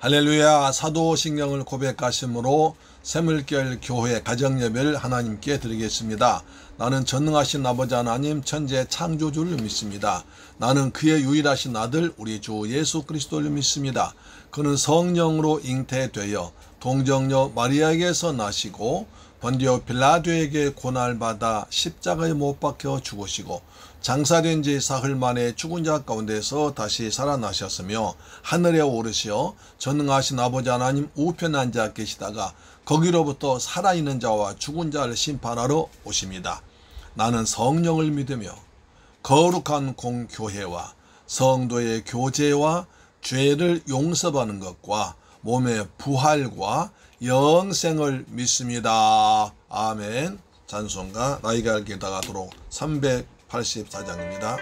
할렐루야. 사도신경을 고백하심으로 새물결 교회 가정예배를 하나님께 드리겠습니다. 나는 전능하신 아버지 하나님 천지의 창조주를 믿습니다. 나는 그의 유일하신 아들 우리 주 예수 그리스도를 믿습니다. 그는 성령으로 잉태되어 동정녀 마리아에게서 나시고 본디오 빌라도에게 고난받아 십자가에 못 박혀 죽으시고 장사된 지 사흘 만에 죽은 자 가운데서 다시 살아나셨으며 하늘에 오르시어 전능하신 아버지 하나님 우편에 앉아 계시다가 거기로부터 살아있는 자와 죽은 자를 심판하러 오십니다. 나는 성령을 믿으며 거룩한 공교회와 성도의 교제와 죄를 용서받는 것과 몸의 부활과 영생을 믿습니다. 아멘. 찬송가 나에게 알게 다가도록 384장입니다.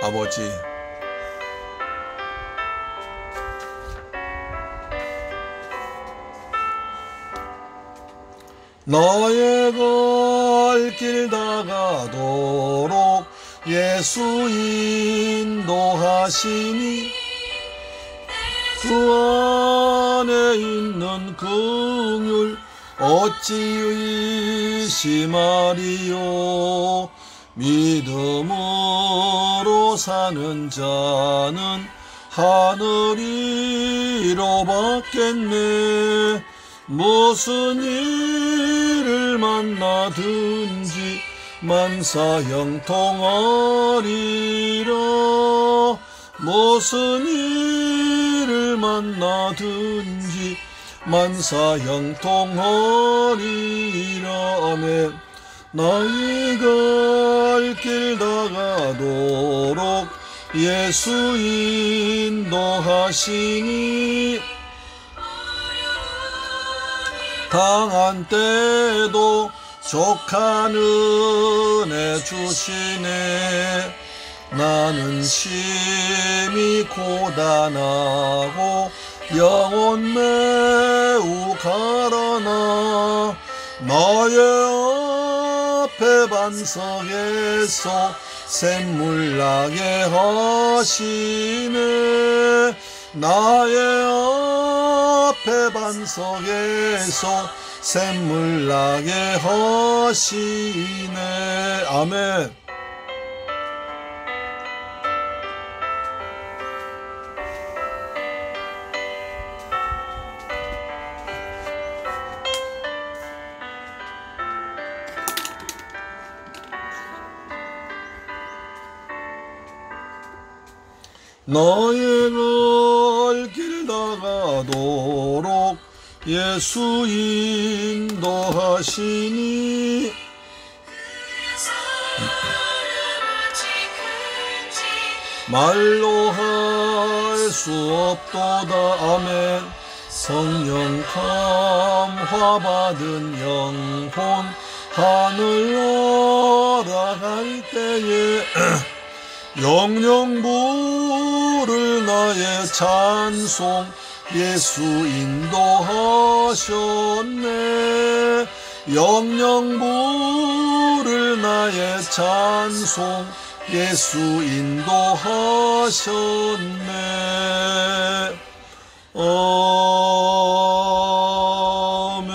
아버지, 나의 갈 길 다가도록 예수 인도하시니 그 안에 있는 긍휼 어찌 의심하리요. 믿음으로 사는 자는 하늘이로 받겠네. 무슨 일을 만나든지 만사형통하리라. 무슨 일을 만나든지 만사형통하리라. 아멘. 나의 갈 길 다가도록 예수 인도하시니 당한 때도 족한 은혜 주시네. 나는 심히 고단하고 영혼 매우 가라나 나의 앞에 반석에서 샘물 나게 하시네. 나의 앞에 반석에서 샘물 나게 하시네. 아멘. 나의 갈 길 다가도록 예수 인도하시니 말로 할 수 없도다. 아멘. 성령 감화받은 영혼 하늘 올라갈 때에 영영 부를 나의 찬송 예수 인도하셨네. 영영 부를 나의 찬송 예수 인도하셨네. 아멘.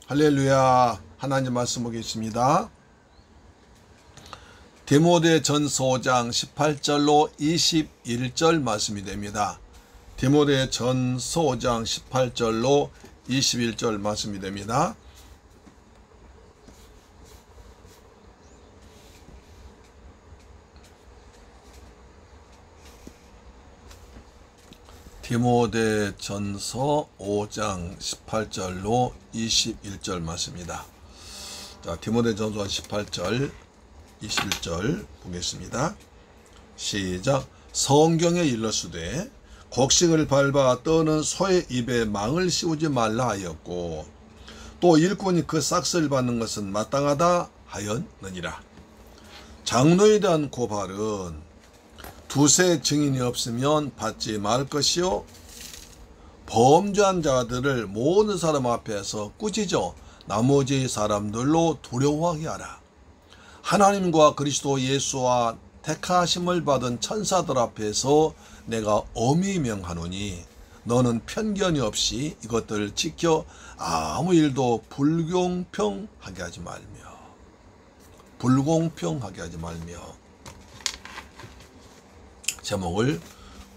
할렐루야. 하나님 말씀 보겠습니다. 디모데전서 5장 18절로 21절 말씀이 됩니다. 디모데전서 5장 18절로 21절 말씀이 됩니다. 디모데전서 5장 18절로 21절 말씀입니다. 자, 디모데전서 18절 21절 보겠습니다. 시작. 성경에 일렀으되 곡식을 밟아 떠는 소의 입에 망을 씌우지 말라 하였고 또 일꾼이 그 싹스를 받는 것은 마땅하다 하였느니라. 장로에 대한 고발은 두세 증인이 없으면 받지 말 것이요 범죄한 자들을 모든 사람 앞에서 꾸짖어 나머지 사람들로 두려워하게 하라. 하나님과 그리스도 예수와 택하심을 받은 천사들 앞에서 내가 엄히 명하노니 너는 편견이 없이 이것들을 지켜 아무 일도 불공평하게 하지 말며 제목을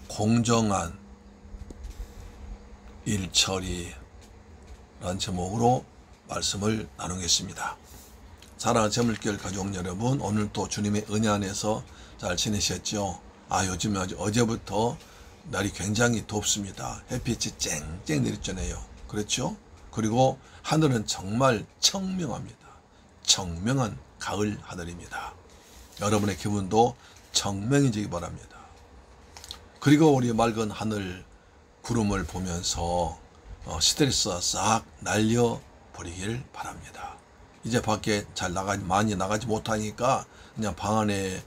공정한 일처리라는 제목으로 말씀을 나누겠습니다. 사랑하는 재물교회 가족 여러분, 오늘도 주님의 은혜 안에서 잘 지내셨죠? 요즘 어제부터 날이 굉장히 덥습니다. 햇빛이 쨍쨍 내리잖아요. 그렇죠? 그리고 하늘은 정말 청명합니다. 청명한 가을 하늘입니다. 여러분의 기분도 청명해지기 바랍니다. 그리고 우리 맑은 하늘 구름을 보면서 스트레스가 싹 날려버리길 바랍니다. 이제 밖에 많이 나가지 못하니까 그냥 방 안에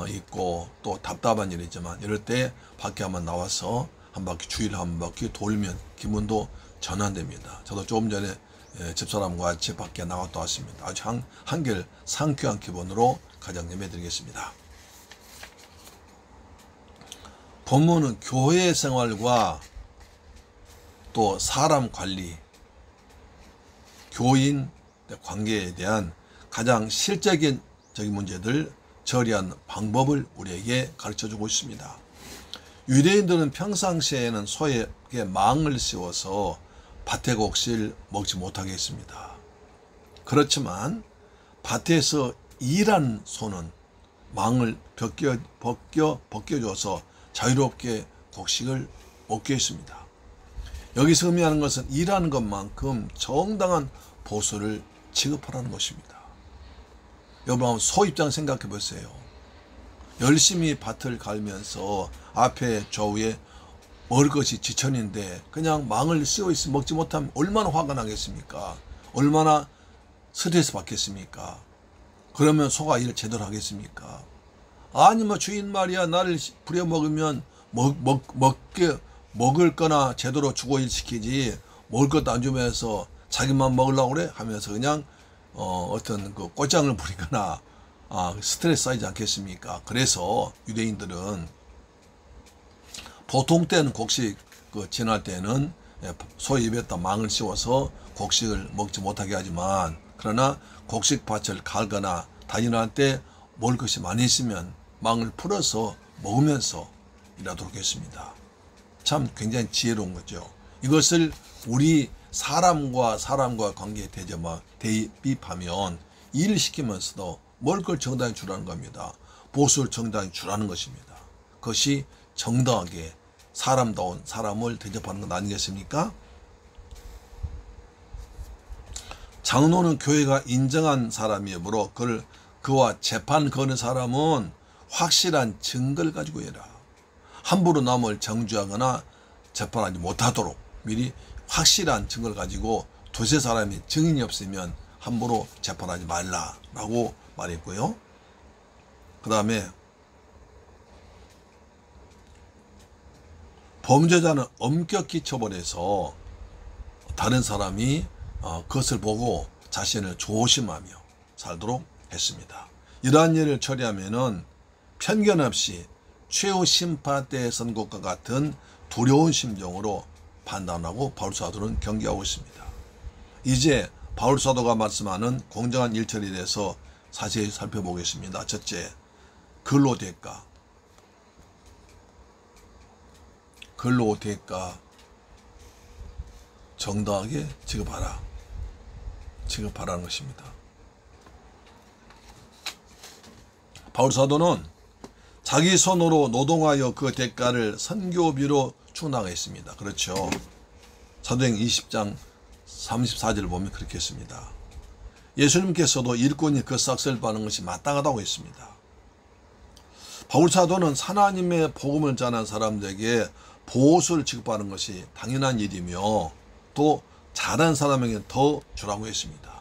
있고 또 답답한 일이지만 이럴 때 밖에 한번 나와서 한 바퀴 주위를 한 바퀴 돌면 기분도 전환됩니다. 저도 조금 전에 집사람과 같이 밖에 나갔다 왔습니다. 아주 한결 상쾌한 기분으로 가정 예배 드리겠습니다. 본문은 교회 생활과 또 사람 관리, 교인 관계에 대한 가장 실제적인 문제들, 처리한 방법을 우리에게 가르쳐주고 있습니다. 유대인들은 평상시에는 소에게 망을 씌워서 밭의 곡식을 먹지 못하게 했습니다. 그렇지만 밭에서 일한 소는 망을 벗겨줘서 자유롭게 곡식을 먹게 했습니다. 여기서 의미하는 것은 일하는 것만큼 정당한 보수를 지급하라는 것입니다. 여러분 한번 소 입장 생각해 보세요. 열심히 밭을 갈면서 앞에 좌우에 먹을 것이 지천인데 그냥 망을 씌워 있으면 먹지 못하면 얼마나 화가 나겠습니까? 얼마나 스트레스 받겠습니까? 그러면 소가 일을 제대로 하겠습니까? 아니 주인 말이야 나를 부려먹으면 먹을 거나 제대로 주고 일시키지 먹을 것도 안 주면서 자기만 먹으려고 그래 하면서 그냥 어떤 그 꼬장을 부리거나 스트레스 쌓이지 않겠습니까? 그래서 유대인들은 보통 때는 곡식 지날 때는 소 입에다 망을 씌워서 곡식을 먹지 못하게 하지만 그러나 곡식밭을 갈거나 다니는 때 먹을 것이 많이 있으면 망을 풀어서 먹으면서 일하도록 했습니다. 참 굉장히 지혜로운 거죠. 이것을 우리 사람과 관계에 대입하면 일을 시키면서도 먹을 걸 정당히 주라는 겁니다. 보수를 정당히 주라는 것입니다. 그것이 정당하게 사람다운 사람을 대접하는 것 아니겠습니까? 장로는 교회가 인정한 사람이므로 그와 재판 거는 사람은 확실한 증거를 가지고 해라. 함부로 남을 정죄하거나 재판하지 못하도록 미리 확실한 증거를 가지고 두세 사람이 증인이 없으면 함부로 재판하지 말라라고 말했고요. 그 다음에 범죄자는 엄격히 처벌해서 다른 사람이 그것을 보고 자신을 조심하며 살도록 했습니다. 이러한 일을 처리하면은 편견 없이 최후 심판 때에 선 것과 같은 두려운 심정으로 판단하고 바울사도는 경계하고 있습니다. 이제 바울사도가 말씀하는 공정한 일처리에 대해서 자세히 살펴보겠습니다. 첫째, 근로대가. 근로대가 정당하게 지급하라는 것입니다. 바울사도는 자기 손으로 노동하여 그 대가를 선교비로 충당했습니다. 그렇죠. 사도행 20장 34절을 보면 그렇게 했습니다. 예수님께서도 일꾼이 그 싹을 받는 것이 마땅하다고 했습니다. 바울사도는 하나님의 복음을 전한 사람들에게 보수를 지급하는 것이 당연한 일이며 또 잘한 사람에게 더 주라고 했습니다.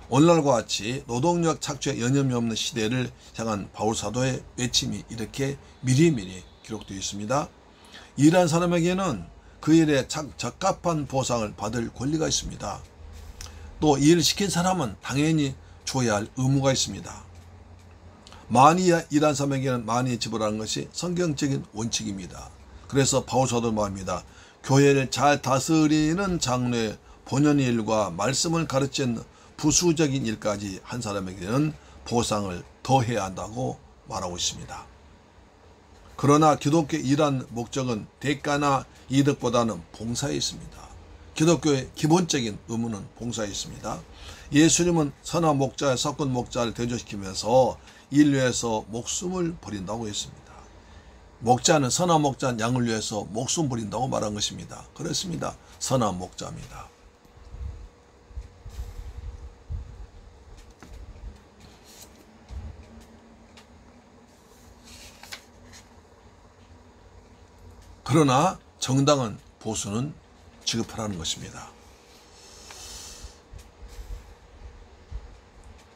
오늘날과 같이 노동력 착취에 여념이 없는 시대를 향한 바울사도의 외침이 이렇게 미리미리 기록되어 있습니다. 일한 사람에게는 그 일에 적합한 보상을 받을 권리가 있습니다. 또 일을 시킨 사람은 당연히 줘야 할 의무가 있습니다. 많이 일한 사람에게는 많이 지불하는 것이 성경적인 원칙입니다. 그래서 바울 사도는 말합니다. 교회를 잘 다스리는 장로의 본연의 일과 말씀을 가르치는 부수적인 일까지 한 사람에게는 보상을 더해야 한다고 말하고 있습니다. 그러나 기독교 일한 목적은 대가나 이득보다는 봉사에 있습니다. 기독교의 기본적인 의무는 봉사에 있습니다. 예수님은 선한 목자, 석군 목자를 대조시키면서 인류에서 목숨을 버린다고 했습니다. 목자는 선한 목자는 양을 위해서 목숨 버린다고 말한 것입니다. 그렇습니다. 선한 목자입니다. 그러나 정당한 보수는 지급하라는 것입니다.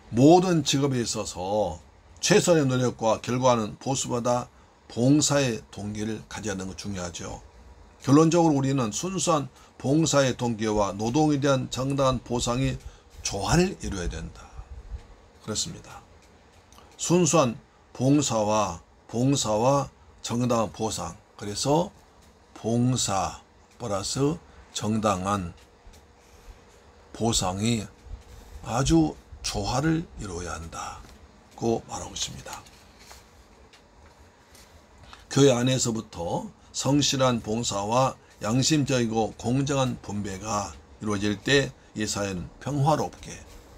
모든 직업에 있어서 최선의 노력과 결과는 보수보다 봉사의 동기를 가져야 하는 것 중요하죠. 결론적으로 우리는 순수한 봉사의 동기와 노동에 대한 정당한 보상이 조화를 이루어야 된다. 그렇습니다. 순수한 봉사와 정당한 보상, 그래서 봉사 플러스 정당한 보상이 아주 조화를 이루어야 한다고 말하고 있습니다. 교회 안에서부터 성실한 봉사와 양심적이고 공정한 분배가 이루어질 때 이 사회는 평화롭게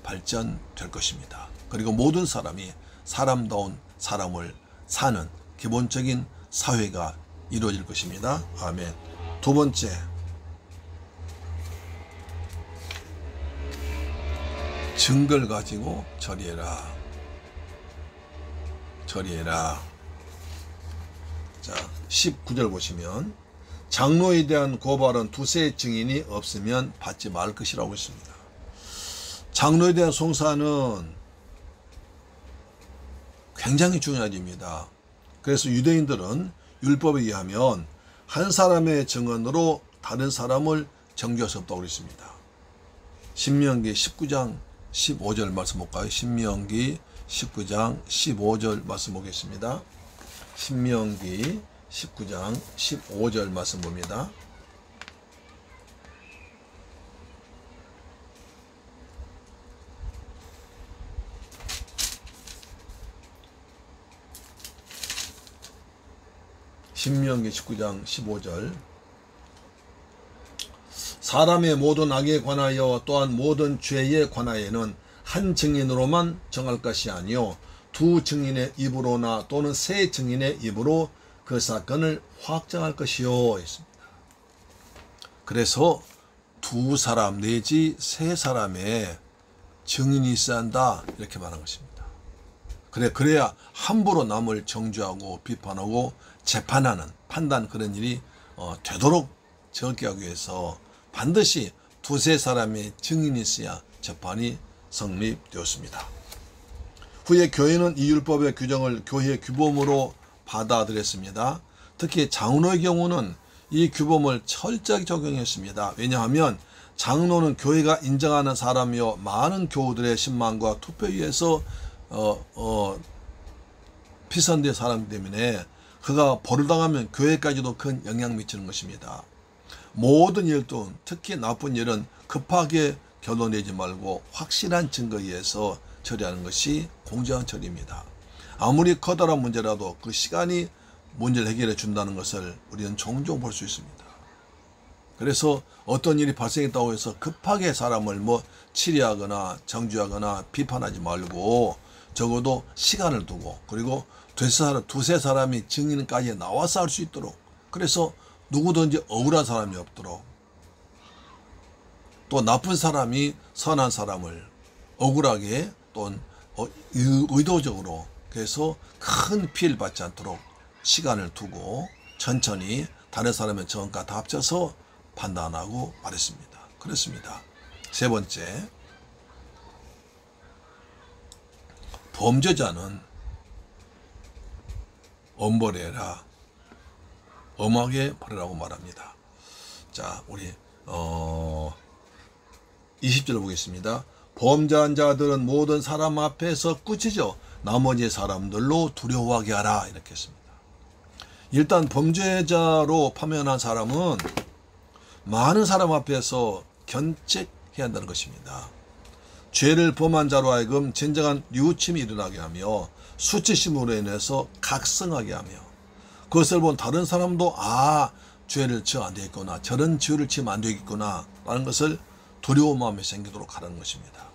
발전될 것입니다. 그리고 모든 사람이 사람다운 사람을 사는 기본적인 사회가 이루어질 것입니다. 아멘. 두 번째, 증거를 가지고 처리해라. 자, 19절 보시면 장로에 대한 고발은 두세 증인이 없으면 받지 말 것이라고 했습니다. 장로에 대한 송사는 굉장히 중요한 일입니다. 그래서 유대인들은 율법에 의하면 한 사람의 증언으로 다른 사람을 정죄할 수 없다고 그랬습니다. 신명기 19장 15절 말씀 볼까요? 신명기 19장 15절 말씀 보겠습니다. 신명기 19장 15절 말씀 봅니다. 신명기 19장 15절 사람의 모든 악에 관하여 또한 모든 죄에 관하여는 한 증인으로만 정할 것이 아니요 두 증인의 입으로나 또는 세 증인의 입으로 그 사건을 확정할 것이요 했습니다. 그래서 두 사람 내지 세 사람의 증인이 있어야 한다 이렇게 말한 것입니다. 그래야 함부로 남을 정죄하고 비판하고 재판하는 판단 그런 일이 되도록 적게 하기 위해서 반드시 두세 사람의 증인이 있어야 재판이 성립되었습니다. 후에 교회는 이 율법의 규정을 교회 규범으로 받아들였습니다. 특히 장로의 경우는 이 규범을 철저히 적용했습니다. 왜냐하면 장로는 교회가 인정하는 사람이요 많은 교우들의 신망과 투표에 의해서 피선된 사람 때문에 그가 벌을 당하면 교회까지도 큰 영향을 미치는 것입니다. 모든 일도 특히 나쁜 일은 급하게 결론 내지 말고 확실한 증거에 의해서 처리하는 것이 공정한 처리입니다. 아무리 커다란 문제라도 그 시간이 문제를 해결해 준다는 것을 우리는 종종 볼 수 있습니다. 그래서 어떤 일이 발생했다고 해서 급하게 사람을 치리하거나 정죄하거나 비판하지 말고 적어도 시간을 두고 그리고 두세 사람이 증인까지 나와서 할 수 있도록 그래서 누구든지 억울한 사람이 없도록 또 나쁜 사람이 선한 사람을 억울하게 또 의도적으로 그래서 큰 피해를 받지 않도록 시간을 두고 천천히 다른 사람의 증언과 다 합쳐서 판단하고 말했습니다. 그렇습니다. 세 번째, 범죄자는 엄벌해라. 엄하게 벌하라고 말합니다. 자, 우리 20절 보겠습니다. 범죄한 자들은 모든 사람 앞에서 꾸짖어 나머지 사람들로 두려워하게 하라. 이렇게 했습니다. 일단 범죄자로 파면한 사람은 많은 사람 앞에서 견책해야 한다는 것입니다. 죄를 범한 자로 하여금 진정한 뉘우침이 일어나게 하며 수치심으로 인해서 각성하게 하며 그것을 본 다른 사람도 죄를 지어 안 되겠구나, 저런 죄를 지으면 안 되겠구나 라는 것을 두려운 마음이 생기도록 하라는 것입니다.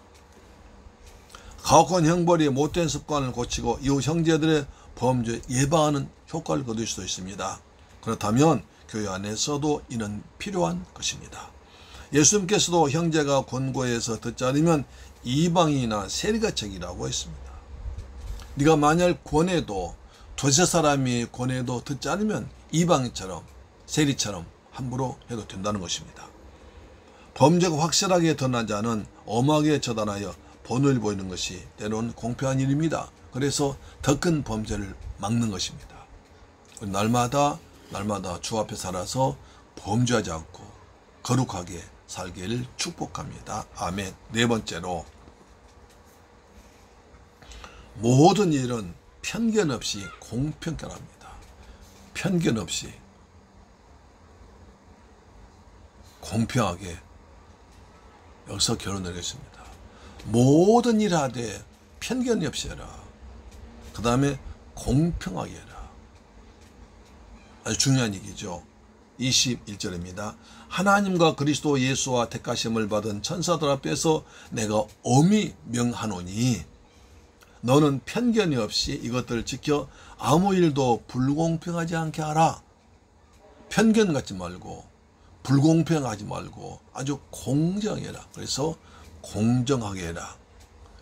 가혹한 형벌이 못된 습관을 고치고 이후 형제들의 범죄 예방하는 효과를 거둘 수도 있습니다. 그렇다면 교회 안에서도 이는 필요한 것입니다. 예수님께서도 형제가 권고해서 듣지 않으면 이방인이나 세리가책이라고 했습니다. 네가 만약 권해도 두세 사람이 권해도 듣지 않으면 이방인처럼 세리처럼 함부로 해도 된다는 것입니다. 범죄가 확실하게 드러난 자는 엄하게 처단하여 본을 보이는 것이 때로는 공평한 일입니다. 그래서 더 큰 범죄를 막는 것입니다. 날마다 주 앞에 살아서 범죄하지 않고 거룩하게 살기를 축복합니다. 아멘. 네 번째로, 모든 일은 편견 없이 공평하게 합니다. 편견 없이 공평하게, 여기서 결론을 내겠습니다. 모든 일 하되 편견이 없이 해라. 그 다음에 공평하게 해라. 아주 중요한 얘기죠. 21절입니다. 하나님과 그리스도 예수와 택하심을 받은 천사들 앞에서 내가 엄히 명하노니 너는 편견이 없이 이것들을 지켜 아무 일도 불공평하지 않게 하라. 편견 갖지 말고 불공평하지 말고 아주 공정하게 해라. 그래서 공정하게 해라.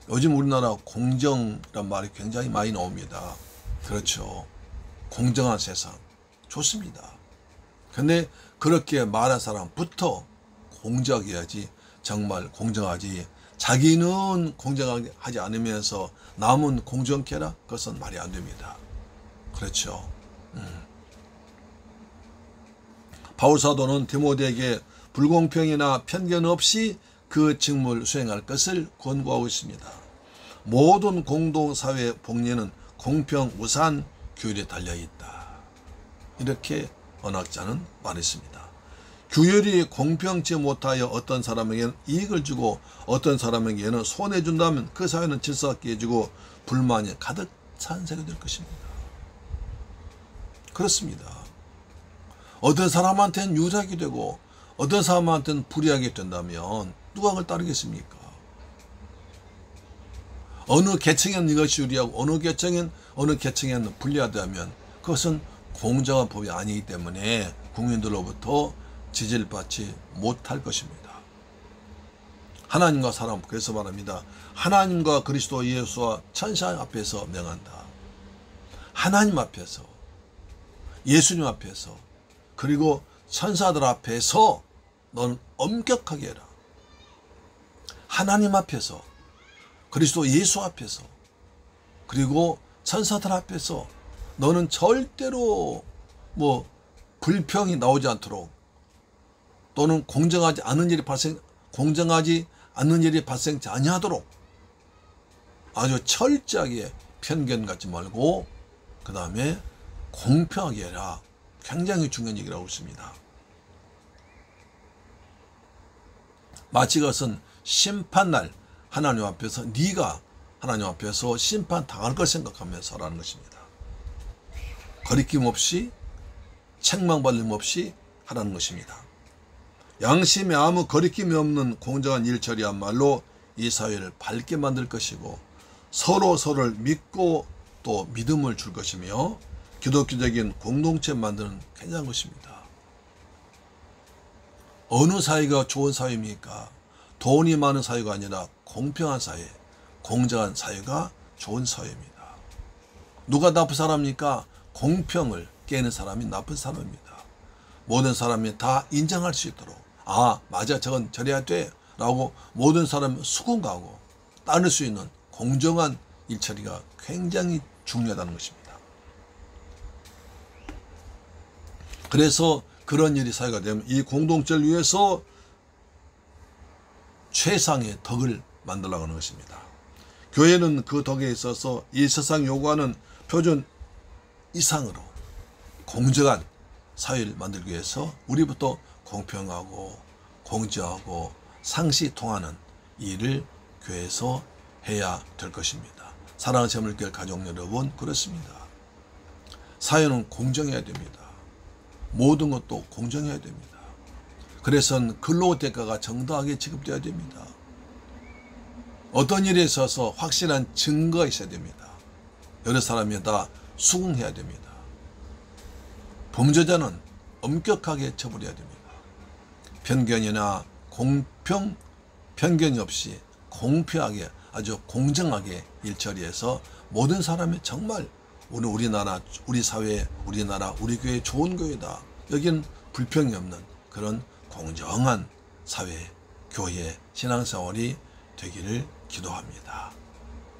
요즘 우리나라 공정이란 말이 굉장히 많이 나옵니다. 그렇죠. 공정한 세상 좋습니다. 근데 그렇게 말한 사람부터 공정하게 해야지, 정말 공정하지, 자기는 공정하게 하지 않으면서 남은 공정케 해라? 그것은 말이 안 됩니다. 그렇죠. 바울사도는 디모데에게 불공평이나 편견 없이 그 직무를 수행할 것을 권고하고 있습니다. 모든 공동사회 복리는 공평, 무산, 규율에 달려있다. 이렇게 언학자는 말했습니다. 규율이 공평치 못하여 어떤 사람에게는 이익을 주고 어떤 사람에게는 손해준다면 그 사회는 질서가 깨지고 불만이 가득 찬 세가 될 것입니다. 그렇습니다. 어떤 사람한테는 유리하게 되고 어떤 사람한테는 불리하게 된다면 누가 그걸 따르겠습니까? 어느 계층에는 이것이 유리하고 어느 계층에는 불리하다면 그것은 공정한 법이 아니기 때문에 국민들로부터 지지를 받지 못할 것입니다. 하나님과 사람, 그래서 말합니다. 하나님과 그리스도 예수와 천사 앞에서 명한다. 하나님 앞에서, 예수님 앞에서, 그리고 천사들 앞에서 너는 엄격하게 해라. 하나님 앞에서, 그리스도 예수 앞에서, 그리고 천사들 앞에서 너는 절대로 불평이 나오지 않도록, 또는 공정하지 않는 일이 발생치 아니하도록 아주 철저하게 편견 갖지 말고 그 다음에 공평하게 해라. 굉장히 중요한 얘기라고 있습니다. 마치 그것은 심판날 하나님 앞에서 네가 하나님 앞에서 심판 당할 걸 생각하면서 하라는 것입니다. 거리낌 없이 책망받음 없이 하라는 것입니다. 양심에 아무 거리낌이 없는 공정한 일 처리야말로 이 사회를 밝게 만들 것이고 서로를 믿고 또 믿음을 줄 것이며 기독교적인 공동체 만드는 굉장한 것입니다. 어느 사회가 좋은 사회입니까? 돈이 많은 사회가 아니라 공평한 사회, 공정한 사회가 좋은 사회입니다. 누가 나쁜 사람입니까? 공평을 깨는 사람이 나쁜 사람입니다. 모든 사람이 다 인정할 수 있도록 맞아, 저건 저래야 돼 라고 모든 사람이 수긍하고 따를 수 있는 공정한 일처리가 굉장히 중요하다는 것입니다. 그래서 그런 일이 사회가 되면 이 공동체를 위해서 최상의 덕을 만들려고 하는 것입니다. 교회는 그 덕에 있어서 이 세상 요구하는 표준 이상으로 공정한 사회를 만들기 위해서 우리부터 공평하고 공정하고 상시 통하는 일을 교회에서 해야 될 것입니다. 사랑하는 새물교회 가족 여러분, 그렇습니다. 사회는 공정해야 됩니다. 모든 것도 공정해야 됩니다. 그래서 근로 대가가 정당하게 지급되어야 됩니다. 어떤 일에 있어서 확실한 증거가 있어야 됩니다. 여러 사람이 다 수긍해야 됩니다. 범죄자는 엄격하게 처벌해야 됩니다. 편견이나 편견이 없이 공평하게, 아주 공정하게 일 처리해서 모든 사람이 정말 우리나라, 우리 사회, 우리나라, 우리 교회 좋은 교회다. 여기는 불평이 없는 그런 공정한 사회, 교회, 신앙생활이 되기를 기도합니다.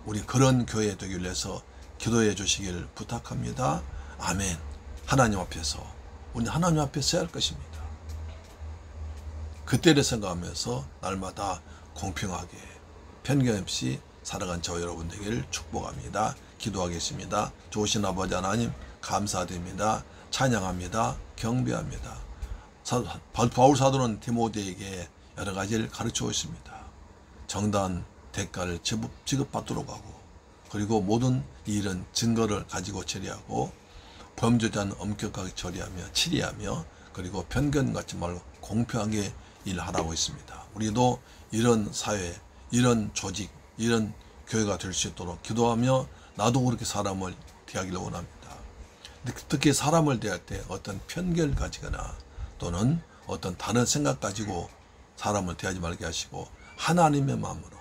우리 그런 교회 되기 위해서 기도해 주시기를 부탁합니다. 아멘. 하나님 앞에서, 우리 하나님 앞에 서야 할 것입니다. 그때를 생각하면서 날마다 공평하게 편견 없이 살아간 저 여러분 되기를 축복합니다. 기도하겠습니다. 좋으신 아버지 하나님 감사드립니다. 찬양합니다. 경배합니다. 바울 사도는 디모데에게 여러 가지를 가르쳐 있습니다. 정당한 대가를 지급받도록 하고, 그리고 모든 일은 증거를 가지고 처리하고, 범죄자는 엄격하게 처리하며 치리하며, 그리고 편견 갖지 말고 공평하게 일하라고 했습니다. 우리도 이런 사회, 이런 조직, 이런 교회가 될 수 있도록 기도하며 나도 그렇게 사람을 대하기를 원합니다. 특히 사람을 대할 때 어떤 편견을 가지거나 또는 어떤 다른 생각 가지고 사람을 대하지 말게 하시고 하나님의 마음으로,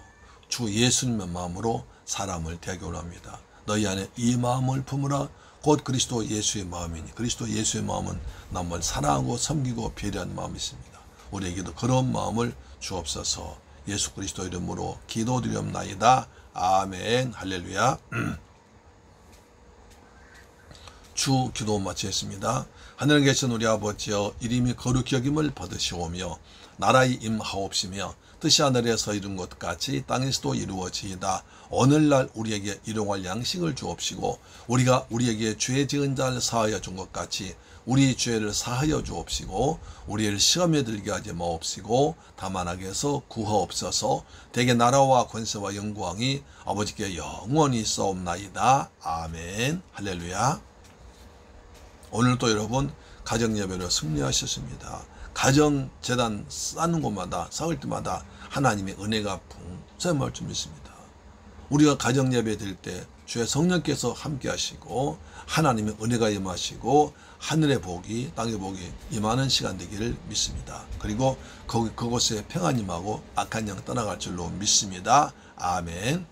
주 예수님의 마음으로 사람을 대하기 원합니다. 너희 안에 이 마음을 품으라. 곧 그리스도 예수의 마음이니, 그리스도 예수의 마음은 남을 사랑하고 섬기고 배려하는 마음이 있습니다. 우리에게도 그런 마음을 주옵소서. 예수 그리스도 이름으로 기도드리옵나이다. 아멘. 할렐루야. 주 기도 마치겠습니다. 하늘에 계신 우리 아버지여, 이름이 거룩히 여김을 받으시오며 나라의 임하옵시며 뜻이 하늘에서 이룬 것 같이 땅에서도 이루어지이다. 오늘날 우리에게 일용할 양식을 주옵시고 우리가 우리에게 죄 지은 자를 사하여 준 것 같이 우리 죄를 사하여 주옵시고 우리를 시험에 들게 하지 마옵시고 다만 악에서 구하옵소서. 대개 나라와 권세와 영광이 아버지께 영원히 있사옵나이다. 아멘. 할렐루야. 오늘도 여러분 가정예배로 승리하셨습니다. 가정재단 쌓는 곳마다, 쌓을 때마다 하나님의 은혜가 풍성할 줄 믿습니다. 우리가 가정예배 드릴 때 주의 성령께서 함께 하시고 하나님의 은혜가 임하시고 하늘의 복이, 땅의 복이 임하는 시간 되기를 믿습니다. 그리고 그곳에 평안이 임하고 악한 영 떠나갈 줄로 믿습니다. 아멘.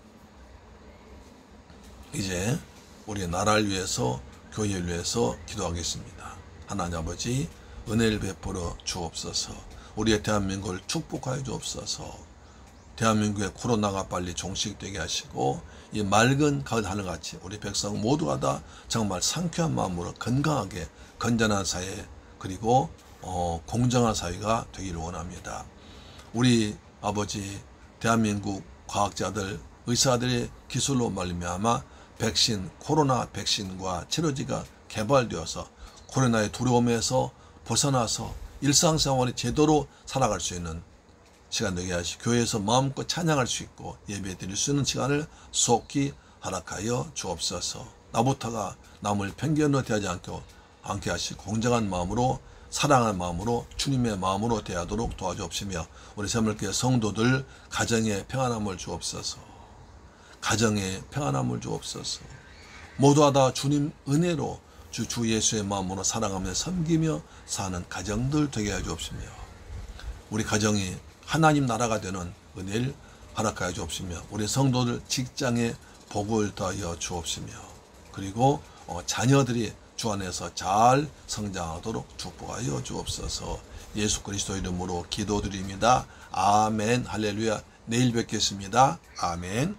이제 우리의 나라를 위해서, 교회를 위해서 기도하겠습니다. 하나님 아버지, 은혜를 베풀어 주옵소서. 우리의 대한민국을 축복하여 주옵소서. 대한민국의 코로나가 빨리 종식되게 하시고 이 맑은 가을 하늘같이 우리 백성 모두가 다 정말 상쾌한 마음으로 건강하게 건전한 사회, 그리고 공정한 사회가 되기를 원합니다. 우리 아버지 대한민국 과학자들, 의사들의 기술로 말미암아 백신, 코로나 백신과 치료제가 개발되어서 코로나의 두려움에서 벗어나서 일상생활이 제대로 살아갈 수 있는 시간 되게 하시고 교회에서 마음껏 찬양할 수 있고 예배 드릴 수 있는 시간을 속히 허락하여 주옵소서. 나부터가 남을 편견으로 대하지 않게 하시고 공정한 마음으로, 사랑하는 마음으로, 주님의 마음으로 대하도록 도와주옵시며 우리 새물교회 성도들 가정에 평안함을 주옵소서. 가정에 평안함을 주옵소서. 모두가 다 주님 은혜로 주 예수의 마음으로 사랑하며 섬기며 사는 가정들 되게 해 주옵시며 우리 가정이 하나님 나라가 되는 은혜를 허락하여 주옵시며 우리 성도들 직장에 복을 더하여 주옵시며 그리고 자녀들이 주 안에서 잘 성장하도록 축복하여 주옵소서. 예수 그리스도 이름으로 기도드립니다. 아멘. 할렐루야. 내일 뵙겠습니다. 아멘.